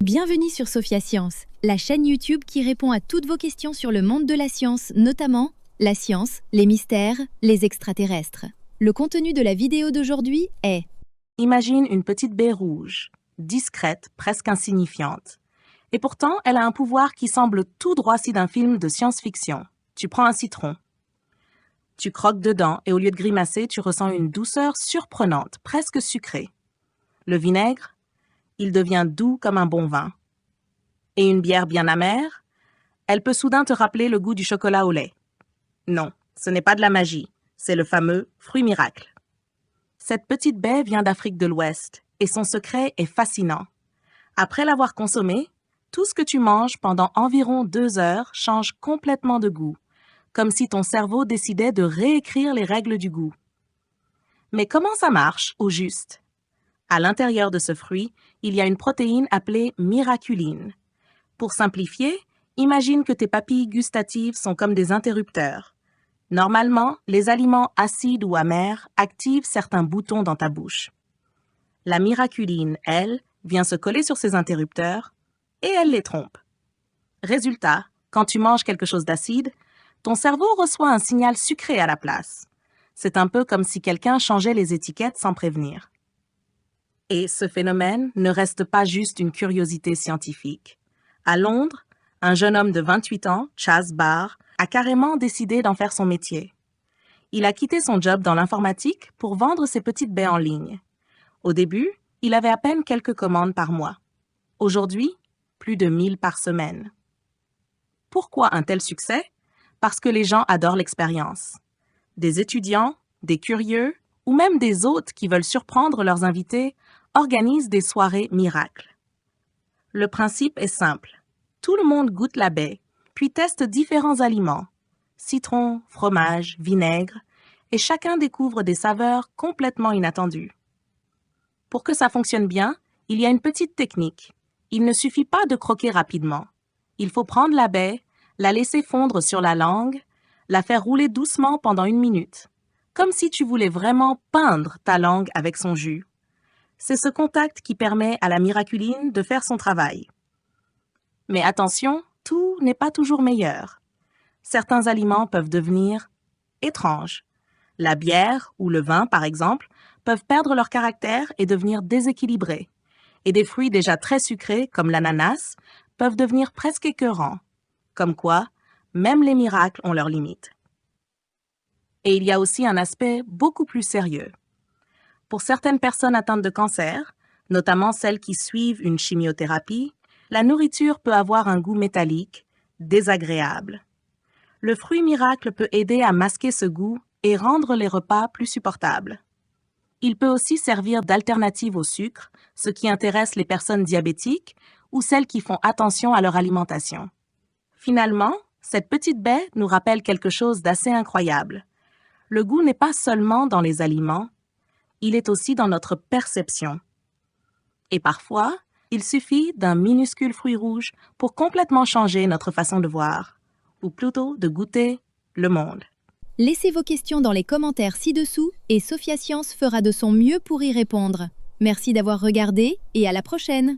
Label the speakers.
Speaker 1: Bienvenue sur Sophia Science, la chaîne YouTube qui répond à toutes vos questions sur le monde de la science, notamment la science, les mystères, les extraterrestres. Le contenu de la vidéo d'aujourd'hui est:
Speaker 2: Imagine une petite baie rouge, discrète, presque insignifiante. Et pourtant, elle a un pouvoir qui semble tout droit-ci d'un film de science-fiction. Tu prends un citron. Tu croques dedans et au lieu de grimacer, tu ressens une douceur surprenante, presque sucrée. Le vinaigre, il devient doux comme un bon vin. Et une bière bien amère, elle peut soudain te rappeler le goût du chocolat au lait. Non, ce n'est pas de la magie, c'est le fameux fruit miracle. Cette petite baie vient d'Afrique de l'Ouest et son secret est fascinant. Après l'avoir consommée, tout ce que tu manges pendant environ 2 heures change complètement de goût, comme si ton cerveau décidait de réécrire les règles du goût. Mais comment ça marche, au juste? À l'intérieur de ce fruit, il y a une protéine appelée miraculine. Pour simplifier, imagine que tes papilles gustatives sont comme des interrupteurs. Normalement, les aliments acides ou amers activent certains boutons dans ta bouche. La miraculine, elle, vient se coller sur ces interrupteurs et elle les trompe. Résultat, quand tu manges quelque chose d'acide, ton cerveau reçoit un signal sucré à la place. C'est un peu comme si quelqu'un changeait les étiquettes sans prévenir. Et ce phénomène ne reste pas juste une curiosité scientifique. À Londres, un jeune homme de 28 ans, Chas Barr, a carrément décidé d'en faire son métier. Il a quitté son job dans l'informatique pour vendre ses petites baies en ligne. Au début, il avait à peine quelques commandes par mois. Aujourd'hui, plus de 1000 par semaine. Pourquoi un tel succès? Parce que les gens adorent l'expérience. Des étudiants, des curieux ou même des hôtes qui veulent surprendre leurs invités organisent des soirées miracles. Le principe est simple. Tout le monde goûte la baie, puis teste différents aliments, citron, fromage, vinaigre, et chacun découvre des saveurs complètement inattendues. Pour que ça fonctionne bien, il y a une petite technique. Il ne suffit pas de croquer rapidement. Il faut prendre la baie, la laisser fondre sur la langue, la faire rouler doucement pendant 1 minute, comme si tu voulais vraiment peindre ta langue avec son jus. C'est ce contact qui permet à la miraculine de faire son travail. Mais attention, tout n'est pas toujours meilleur. Certains aliments peuvent devenir étranges. La bière ou le vin, par exemple, peuvent perdre leur caractère et devenir déséquilibrés. Et des fruits déjà très sucrés, comme l'ananas, peuvent devenir presque écœurants. Comme quoi, même les miracles ont leurs limites. Et il y a aussi un aspect beaucoup plus sérieux. Pour certaines personnes atteintes de cancer, notamment celles qui suivent une chimiothérapie, la nourriture peut avoir un goût métallique, désagréable. Le fruit miracle peut aider à masquer ce goût et rendre les repas plus supportables. Il peut aussi servir d'alternative au sucre, ce qui intéresse les personnes diabétiques ou celles qui font attention à leur alimentation. Finalement, cette petite baie nous rappelle quelque chose d'assez incroyable. Le goût n'est pas seulement dans les aliments, il est aussi dans notre perception. Et parfois, il suffit d'un minuscule fruit rouge pour complètement changer notre façon de voir, ou plutôt de goûter le monde.
Speaker 1: laissez vos questions dans les commentaires ci-dessous et Sophia Science fera de son mieux pour y répondre. Merci d'avoir regardé et à la prochaine!